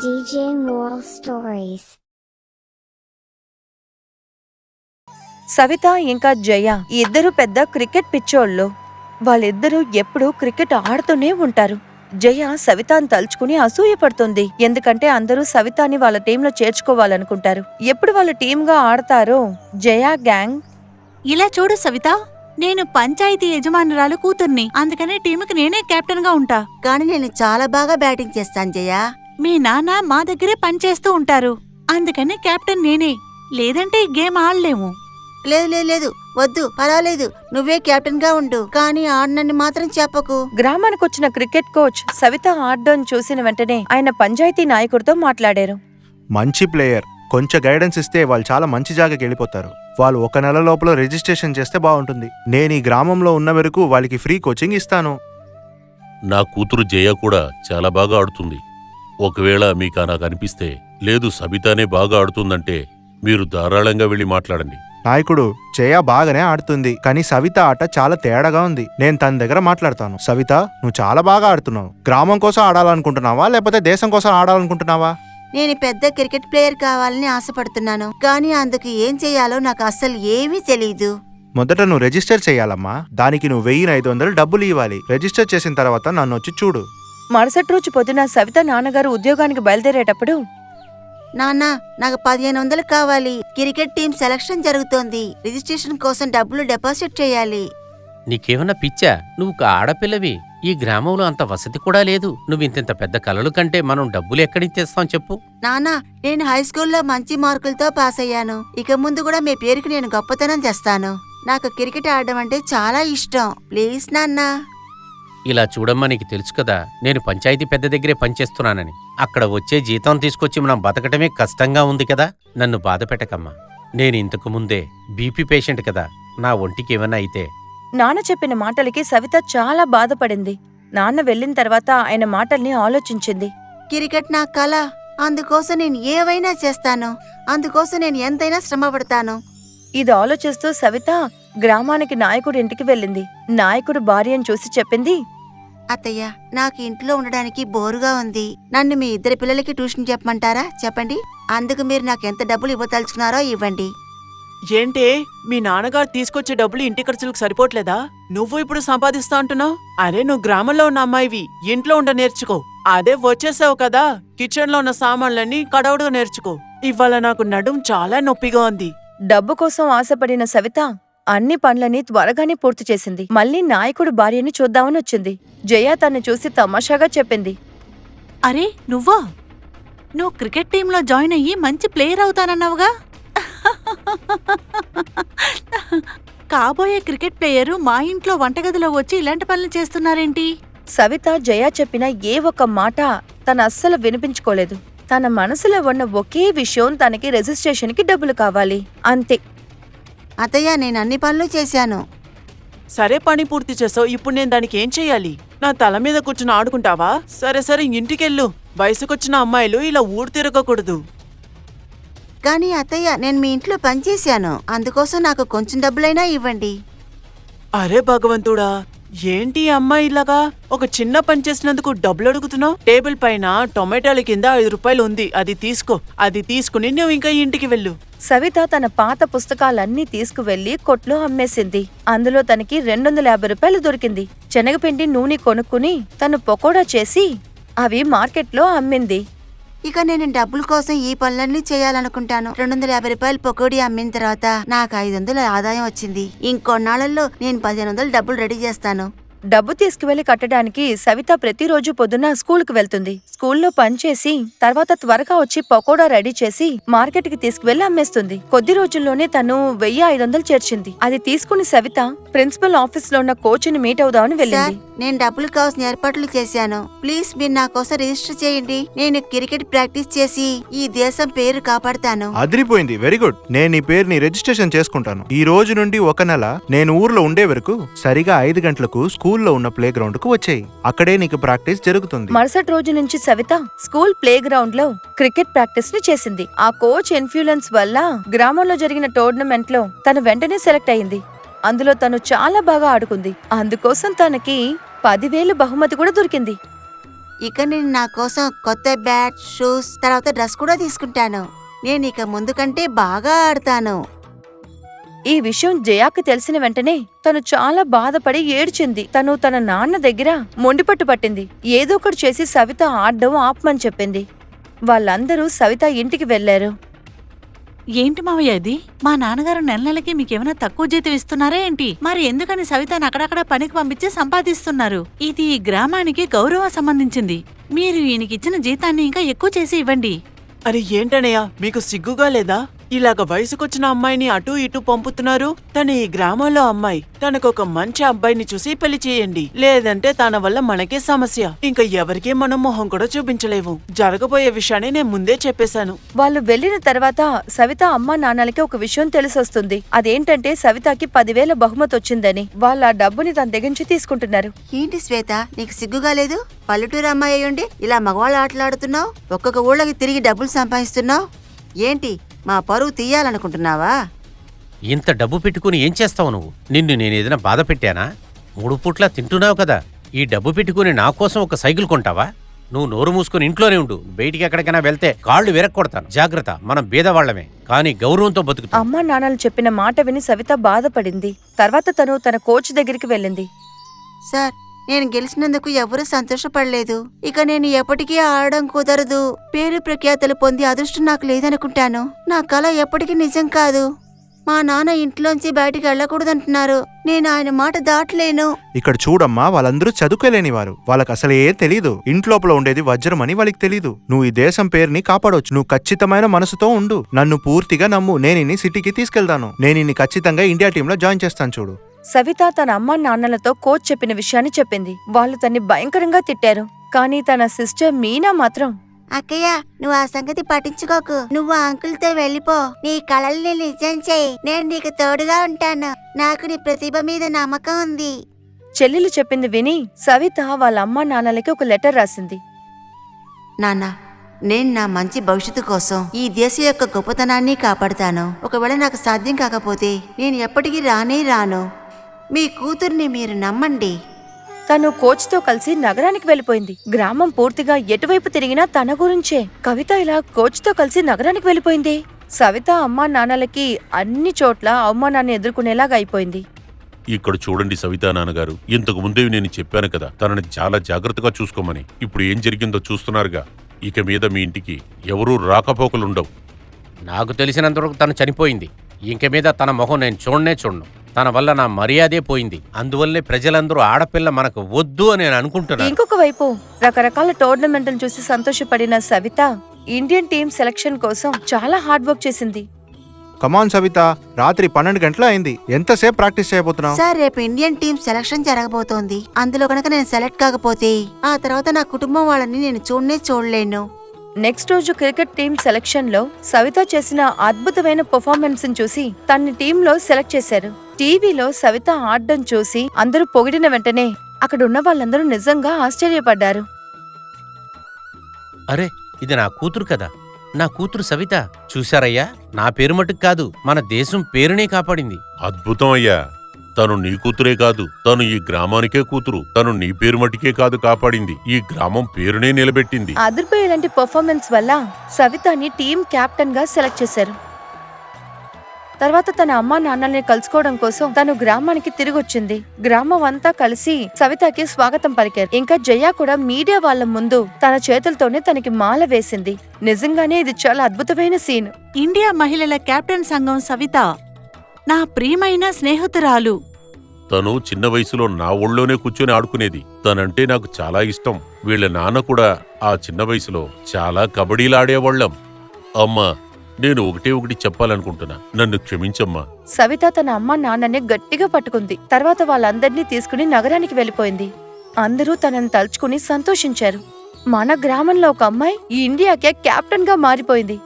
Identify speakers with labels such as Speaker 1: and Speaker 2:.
Speaker 1: DJ Moral Stories.
Speaker 2: Savitha ఇంకా జయ ఇద్దరు పెద్ద క్రికెట్ పిచ్చోళ్ళు. వాళ్ళిద్దరూ ఎప్పుడూ క్రికెట్ ఆడుతూనే ఉంటారు. జయ సవితాని తలుచుకుని అసూయపడుతుంది. ఎందుకంటే అందరూ సవితాని వాళ్ళ టీంలో చేర్చుకోవాలనుకుంటారు. ఎప్పుడు వాళ్ళ టీంగా ఆడతారో జయ గ్యాంగ్,
Speaker 3: ఇలా చూడు సవిత, నేను పంచాయతీ యజమానురాలు కూతుర్ని, అందుకనే టీముకి నేనే కెప్టెన్ గా ఉంటా.
Speaker 4: కానీ నేను చాలా బాగా బ్యాటింగ్ చేస్తాను జయ.
Speaker 3: మీ నాన్న మా దగ్గరే పనిచేస్తూ ఉంటారు, అందుకని కెప్టెన్ నేనే. లేదంటే ఈ గేమ్ ఆడలేము.
Speaker 4: లేదు వద్దు, పర్వాలేదు, నువ్వే కెప్టెన్ గా ఉండు, కానీ ఆడనని మాత్రం చెప్పకు.
Speaker 2: గ్రామానికొచ్చిన క్రికెట్ కోచ్ సవిత ఆడడం చూసిన వెంటనే ఆయన పంచాయతీ నాయకుడితో మాట్లాడారు.
Speaker 5: మంచి ప్లేయర్, కొంచెం గైడెన్స్ ఇస్తే వాళ్ళు చాలా మంచి జాగాకి వెళ్ళిపోతారు. వాళ్ళు 1 నెల లోపల రిజిస్ట్రేషన్ చేస్తే బాగుంటుంది. నేను ఈ గ్రామంలో ఉన్న వరకు వాళ్ళకి ఫ్రీ కోచింగ్ ఇస్తాను.
Speaker 6: నా కూతురు జయ కూడా చాలా బాగా ఆడుతుంది. ఒకవేళ మీకు నాకు అనిపిస్తే, లేదు సబితానే బాగా ఆడుతుందంటే మీరు ధారాళంగా వెళ్ళి మాట్లాడండి.
Speaker 5: నాయకుడు, జయ బాగానే ఆడుతుంది, కానీ సవిత ఆట చాలా తేడాగా ఉంది. నేను తన దగ్గర మాట్లాడతాను. సవిత, నువ్వు చాలా బాగా ఆడుతున్నావు. గ్రామం కోసం ఆడాలనుకుంటున్నావా లేకపోతే దేశం కోసం ఆడాలనుకుంటున్నావా?
Speaker 4: నేను పెద్ద క్రికెట్ ప్లేయర్ కావాలని ఆశపడుతున్నాను, కానీ అందుకు ఏం చెయ్యాలో నాకు అస్సలు ఏమీ తెలీదు.
Speaker 5: మొదట నువ్వు రిజిస్టర్ చేయాలమ్మా. దానికి నువ్వు 1500 డబ్బులు ఇవ్వాలి. రిజిస్టర్ చేసిన తర్వాత నన్ను వచ్చి చూడు.
Speaker 2: మరుసటి రోజు పొద్దున సవిత నాన్నగారు ఉద్యోగానికి బయలుదేరేటప్పుడు,
Speaker 4: నాన్న, నాకు 1500 కావాలి. క్రికెట్ టీం సెలక్షన్ జరుగుతోంది. రిజిస్ట్రేషన్ కోసం డబ్బులు డిపాజిట్ చేయాలి.
Speaker 7: నీకేమన్నా పిచ్చా? నువ్వు ఒక ఆడపిల్లవి. ఈ గ్రామంలో అంత వసతి కూడా లేదు. నువ్వింత పెద్ద కలలు కంటే మనం డబ్బులు ఎక్కడి తెస్తాం చెప్పు.
Speaker 4: నానా, నేను హైస్కూల్లో మంచి మార్కులతో పాస్ అయ్యాను. ఇక ముందు కూడా మీ పేరుకి నేను గొప్పతనం తెస్తాను. నాకు క్రికెట్ ఆడడం అంటే చాలా ఇష్టం. ప్లీజ్ నాన్నా.
Speaker 7: ఇలా చూడమ్మా, నీకు తెలుసు కదా నేను పంచాయతీ పెద్ద దగ్గరే పనిచేస్తున్నానని. అక్కడ వచ్చే జీతం తీసుకొచ్చి మనం బతకటమే కష్టంగా ఉంది కదా. నన్ను బాధ పెట్టకమ్మా. నేను ఇంతకు ముందే బీపీ పేషెంట్ కదా. నా ఒంటికి ఏమన్నా అయితే.
Speaker 2: నాన్న చెప్పిన మాటలకి సవిత చాలా బాధపడింది. నాన్న వెళ్లిన తర్వాత ఆయన మాటల్ని ఆలోచించింది.
Speaker 4: క్రికెట్ నా కళ. అందుకోసం నేను ఏవైనా చేస్తాను. అందుకోసం నేను ఎంతైనా శ్రమపడతాను.
Speaker 2: ఇది ఆలోచిస్తూ సవిత గ్రామానికి నాయకుడి ఇంటికి వెళ్ళింది. నాయకుడు భార్యను చూసి చెప్పింది,
Speaker 4: అత్తయ్య, నాకు ఇంట్లో ఉండడానికి బోరుగా ఉంది. నన్ను మీ ఇద్దరి పిల్లలకి ట్యూషన్ చెప్పమంటారా? చెప్పండి. అందుకు మీరు నాకు ఎంత డబ్బులు ఇవ్వదలుచుకున్నారో ఇవ్వండి.
Speaker 8: ఏంటే, మీ నాన్నగారు తీసుకొచ్చే డబ్బులు ఇంటి ఖర్చులకు సరిపోట్లేదా? నువ్వు ఇప్పుడు సంపాదిస్తా అంటున్నావు? అరే, నువ్వు గ్రామంలో ఉన్న అమ్మాయివి, ఇంట్లో ఉండ నేర్చుకో. అదే వచ్చేసావు కదా, కిచెన్ లో ఉన్న సామాన్లన్నీ కడవడుగా నేర్చుకో. ఇవాళ నాకు నడుం చాలా నొప్పిగా ఉంది.
Speaker 2: డబ్బు కోసం ఆశపడిన సవిత అన్ని పనులని త్వరగానే పూర్తి చేసింది. మళ్ళీ నాయకుడు భార్యని చూద్దామని వచ్చింది. జయ తన్ని చూసి తమాషాగా చెప్పింది,
Speaker 3: అరే నువ్వా? నువ్వు క్రికెట్ టీంలో జాయిన్ అయ్యి మంచి ప్లేయర్ అవుతానన్నావుగా. కాబోయే క్రికెట్ ప్లేయరు మా ఇంట్లో వంటగదిలో వచ్చి ఇలాంటి పనులు చేస్తున్నారేంటి?
Speaker 2: సవిత జయ చెప్పిన ఏ ఒక్క మాట తన అస్సలు వినిపించుకోలేదు. తన మనసులో ఉన్న ఒకే విషయం, తనకి రిజిస్ట్రేషన్కి డబ్బులు కావాలి, అంతే.
Speaker 4: అత్తయ్య, నేను అన్ని పనులు చేశాను.
Speaker 8: సరే, పని పూర్తి చేసావు. ఇప్పుడు నేను దానికి ఏం చెయ్యాలి? నా తల మీద కూర్చుని ఆడుకుంటావా? సరే ఇంటికెళ్ళు. వయసుకొచ్చిన అమ్మాయిలు ఇలా ఊరు తిరగకూడదు.
Speaker 4: కానీ అత్తయ్య, నేను మీ ఇంట్లో పనిచేశాను. అందుకోసం నాకు కొంచెం డబ్బులైనా ఇవ్వండి.
Speaker 8: అరే భగవంతుడా, ఏంటి అమ్మాయి ఇలాగా ఒక చిన్న పని చేసినందుకు డబ్బులు అడుగుతున్నావు? టేబుల్ పైన టొమాటోల కింద 5 రూపాయలు ఉంది, అది తీసుకో. అది తీసుకుని నువ్వు ఇంకా ఇంటికి వెళ్ళు.
Speaker 2: సవిత తన పాత పుస్తకాలన్నీ తీసుకువెళ్లి కొట్లో అమ్మేసింది. అందులో తనకి 250 రూపాయలు దొరికింది. శనగపిండి, నూనె కొనుక్కుని తను పకోడా చేసి అవి మార్కెట్లో అమ్మింది.
Speaker 4: ఇక నేను డబ్బుల కోసం ఈ పనులన్నీ చేయాలనుకుంటాను. 250 రూపాయలు పకోడీ అమ్మిన తర్వాత నాకు 500 ఆదాయం వచ్చింది. ఇంకొన్నాళ్లలో నేను 1500 డబ్బులు రెడీ చేస్తాను.
Speaker 2: డబ్బు తీసుకువెళ్లి కట్టడానికి సవిత ప్రతిరోజు పొద్దున్న స్కూల్కి వెళ్తుంది. స్కూల్లో పనిచేసి తర్వాత త్వరగా వచ్చి పకోడా రెడీ చేసి మార్కెట్కి తీసుకువెళ్లి అమ్మేస్తుంది. కొద్ది రోజుల్లోనే తను 1500 చేర్చింది. అది తీసుకుని సవిత ప్రిన్సిపల్ ఆఫీస్ లో ఉన్న కోచ్ని మీట్ అవుదామని వెళ్ళింది.
Speaker 4: నేను డబ్బులు కావాల్సిన ఏర్పాట్లు చేశాను. ప్లీజ్ మీరు నా కోసం రిజిస్టర్ చేయండి. నేను క్రికెట్ ప్రాక్టీస్ చేసి ఈ దేశం పేరు కాపాడతాను.
Speaker 5: అదిరిపోయింది, వెరీ గుడ్. నేను నీ పేరుని రిజిస్ట్రేషన్ చేసుకుంటాను. ఈ రోజు నుండి 1 నెల నేను ఊర్లో ఉండే వరకు సరిగా 5 గంటలకు స్కూల్లో ఉన్న ప్లే గ్రౌండ్ కు వచ్చేయి. అక్కడే నీకు ప్రాక్టీస్ జరుగుతుంది.
Speaker 2: మరుసటి రోజు నుంచి సవిత స్కూల్ ప్లే గ్రౌండ్ లో క్రికెట్ ప్రాక్టీస్ ని చేసింది. ఆ కోచ్ ఇన్ఫ్లుయెన్స్ వల్ల గ్రామంలో జరిగిన టోర్నమెంట్ లో తను వెంటనే సెలెక్ట్ అయింది. అందులో తను చాలా బాగా ఆడుకుంది. అందుకోసం తనకి 10,000 బహుమతి కూడా దొరికింది.
Speaker 4: ఇక నేను నా కోసం కొత్త బ్యాట్, షూస్, తర్వాత డ్రెస్ కూడా తీసుకుంటాను. నేను ఇక ముందు కంటే బాగా ఆడతాను.
Speaker 2: ఈ విషయం జయాకి తెలిసిన వెంటనే తను చాలా బాధపడి ఏడ్చింది. తను తన నాన్న దగ్గర మొండిపట్టు పట్టింది. ఏదో ఒకటి చేసి సవిత ఆడడం ఆపమని చెప్పింది. వాళ్ళందరూ సవిత ఇంటికి వెళ్లారు.
Speaker 3: ఏంటి మావయ్య ఇది? మా నాన్నగారు నెల నెలకి మీకేమైనా తక్కువ జీతం ఇస్తున్నారా ఏంటి? మరి ఎందుకని సవితను అక్కడక్కడ పనికి పంపించి సంపాదిస్తున్నారు? ఇది ఈ గ్రామానికి గౌరవం సంబంధించింది. మీరు ఈయనకిచ్చిన జీతాన్ని ఇంకా ఎక్కువ చేసి ఇవ్వండి.
Speaker 8: అరే ఏంటనయ్య, మీకు సిగ్గుగా లేదా? ఇలాగ వయసుకొచ్చిన అమ్మాయిని అటూ ఇటూ పంపుతున్నారు. తన ఈ గ్రామంలో అమ్మాయి. తనకొక మంచి అబ్బాయిని చూసి పెళ్లి చేయండి. లేదంటే తన వల్ల మనకే సమస్య. ఇంకా ఎవరికీ మనం మొహం కూడా చూపించలేము. జరగబోయే విషయాన్ని నేను ముందే చెప్పేశాను.
Speaker 2: వాళ్ళు వెళ్లిన తర్వాత సవిత అమ్మా నాన్నలకి ఒక విషయం తెలిసొస్తుంది. అదేంటంటే సవితకి 10,000 బహుమతి వచ్చిందని. వాళ్ళ ఆ డబ్బుని తన దగ్గర నుంచి తీసుకుంటున్నారు.
Speaker 4: ఏంటి శ్వేత, నీకు సిగ్గుగా లేదు? పల్లెటూరు అమ్మాయి అయ్యుండి ఇలా మగవాళ్ళు ఆటలాడుతున్నావు. ఒక్కొక్క ఊళ్ళకి తిరిగి డబ్బులు సంపాదిస్తున్నావు. ఏంటి, మా పరువు తీయాలనుకుంటున్నావా?
Speaker 7: ఇంత డబ్బు పెట్టుకుని ఏం చేస్తావు నువ్వు? నిన్ను నేనేదైనా బాధ పెట్టానా? 3 పూట్లా తింటున్నావు కదా. ఈ డబ్బు పెట్టుకుని నా కోసం ఒక సైకిల్ కొంటావా? నువ్వు నోరు మూసుకుని ఇంట్లోనే ఉండు. బయటికి ఎక్కడికైనా వెళ్తే కాళ్ళు విరక్కొడతాను. జాగ్రత్త, మనం బీదవాళ్లమే, కానీ గౌరవంతో బతుకుతాం.
Speaker 2: అమ్మా నాన్నలు చెప్పిన మాట విని సవిత బాధపడింది. తర్వాత తను తన కోచ్ దగ్గరికి వెళ్ళింది.
Speaker 4: సార్, నేను గెలిచినందుకు ఎవరూ సంతోషపడలేదు. ఇక నేను ఎప్పటికీ ఆడడం కుదరదు. పేరు ప్రఖ్యాతలు పొంది అదృష్టం నాకు లేదనుకుంటాను. నా కల ఎప్పటికీ నిజం కాదు. మా నాన్న ఇంట్లోంచి బయటికి వెళ్ళకూడదంటున్నారు. నేను ఆయన మాట దాటలేను.
Speaker 5: ఇక్కడ చూడమ్మా, వాళ్ళందరూ చదువుకోలేని వారు. వాళ్ళకి అసలే తెలీదు. ఇంట్లోపల ఉండేది వజ్రం అని వాళ్ళకి తెలీదు. నువ్వు ఈ దేశం పేరుని కాపాడొచ్చు. నువ్వు ఖచ్చితమైన మనసుతో ఉండు. నన్ను పూర్తిగా నమ్ము. నేను సిటీకి తీసుకెళ్తాను. నేను ఖచ్చితంగా ఇండియా టీంలో జాయిన్ చేస్తాను. చూడు.
Speaker 2: సవిత తన అమ్మా నాన్నలతో కోచ్ చెప్పిన విషయాన్ని చెప్పింది. వాళ్ళు తన్ని భయంకరంగా తిట్టారు. కానీ తన సిస్టర్ మీనా మాత్రం,
Speaker 4: అక్కయ్య, నువ్వు ఆ సంగతి పట్టించుకోకు. నువ్వు ఆ అంకుల్తో వెళ్ళిపో. నీ కలల్ని నిజం చేయి. నేను నీకు తోడుగా ఉంటాను. నాకు నీ ప్రతిభ మీద నమ్మకం ఉంది.
Speaker 2: చెల్లెలు చెప్పింది విని సవిత వాళ్ళ అమ్మా నాన్నలకి ఒక లెటర్ రాసింది.
Speaker 4: నాన్న, నేను నా మంచి భవిష్యత్తు కోసం ఈ దేశం యొక్క గొప్పతనాన్ని కాపాడుతాను. ఒకవేళ నాకు సాధ్యం కాకపోతే నేను ఎప్పటికీ రాను. మీ కూతుర్ని మీరు నమ్మండి.
Speaker 2: తను కోచ్తో కలిసి నగరానికి వెళ్ళిపోయింది. గ్రామం పూర్తిగా ఎటువైపు తిరిగినా తన గురించే. కవిత ఇలా కోచ్తో కలిసి నగరానికి వెళ్ళిపోయింది. సవిత అమ్మా నాన్నలకి అన్ని చోట్ల అవమానాన్ని ఎదుర్కొనేలాగా అయిపోయింది.
Speaker 6: ఇక్కడ చూడండి సవితా నాన్నగారు, ఇంతకు ముందే నేను చెప్పాను కదా తనని చాలా జాగ్రత్తగా చూసుకోమని. ఇప్పుడు ఏం జరిగిందో చూస్తున్నారుగా. ఇక మీద మీ ఇంటికి ఎవరూ రాకపోకలుండవు.
Speaker 7: నాకు తెలిసినంతవరకు తను చనిపోయింది. ఇంక మీద తన మొహం నేను చూడను. తన వల్ల నా మర్యాదే పోయింది. అందువల్లే ప్రజలందరూ ఆడపిల్ల మనకు వద్దు అని నేను అనుకుంటున్నాను.
Speaker 2: ఇంకొక వైపు రకరకాల టోర్నమెంట్లను చూసి సంతోషపడిన సవిత ఇండియన్ టీం సెలక్షన్ కోసం చాలా హార్డ్ వర్క్ చేసింది.
Speaker 5: కమాన్ సవిత, రాత్రి 12 గంటలు అయింది. ఎంతసేపు ప్రాక్టీస్ చేయబోతున్నావు?
Speaker 4: సార్, రేపు ఇండియన్ టీం సెలక్షన్ జరగబోతోంది. అందులో కనుక నేను సెలెక్ట్ కాకపోతే ఆ తర్వాత నా కుటుంబం వాళ్ళని నేను చూడలేను.
Speaker 2: నెక్స్ట్ రోజు క్రికెట్ టీం సెలక్షన్ లో సవిత చేసిన అద్భుతమైన పర్ఫార్మెన్స్ చూసి తన్ని టీంలో సెలెక్ట్ చేశారు. టీవీలో సవిత ఆడడం చూసి అందరూ పొగిడిన వెంటనే అక్కడున్న వాళ్ళందరూ నిజంగా ఆశ్చర్యపడ్డారు.
Speaker 7: అరే, ఇది నా కూతురు కదా. నా కూతురు సవిత. చూశారయ్యా, నా పేరు మటుకు కాదు, మన దేశం పేరునే కాపాడింది.
Speaker 6: అద్భుతం అయ్యా. తను నీ కూతురే కాదు, తను ఈ గ్రామానికే కూతురు. తను నీ పేరు మటుకే కాదు కాపాడింది, ఈ గ్రామం పేరునే నిలబెట్టింది.
Speaker 2: అదిరిపోయేలాంటి పర్ఫార్మెన్స్ వల్ల సవితని టీం కెప్టెన్ గా సెలెక్ట్ చేశారు. తర్వాత తన అమ్మా నాన్నల్ని కలుసుకోవడం కోసం తను గ్రామానికి తిరిగొచ్చింది. గ్రామం అంతా కలిసి సవితకి స్వాగతం పలికారు. ఇంకా జయ కూడా మీడియా వాళ్ళ ముందు తన చేతులతోనే తనకి మాల వేసింది. నిజంగానే ఇది చాలా అద్భుతమైన సీన్.
Speaker 3: ఇండియా మహిళల కెప్టెన్ సంఘం సవిత నా ప్రియమైన స్నేహితురాలు.
Speaker 6: తను చిన్న వయసులో నా ఒళ్ళోనే కూర్చొని ఆడుకునేది. తనంటే నాకు చాలా ఇష్టం. వీళ్ళ నాన్న కూడా ఆ చిన్న వయసులో చాలా కబడ్డీలాడేవాళ్ళం. అమ్మా, నేను ఒకటి చెప్పాలనుకుంటున్నా. నన్ను క్షమించమ్మా.
Speaker 2: సవిత తన అమ్మ నాన్నని గట్టిగా పట్టుకుంది. తర్వాత వాళ్ళందర్నీ తీసుకుని నగరానికి వెళ్ళిపోయింది. అందరూ తనని తలుచుకుని సంతోషించారు. మన గ్రామంలో ఒక అమ్మాయి ఈ ఇండియాకే కెప్టెన్ గా మారిపోయింది.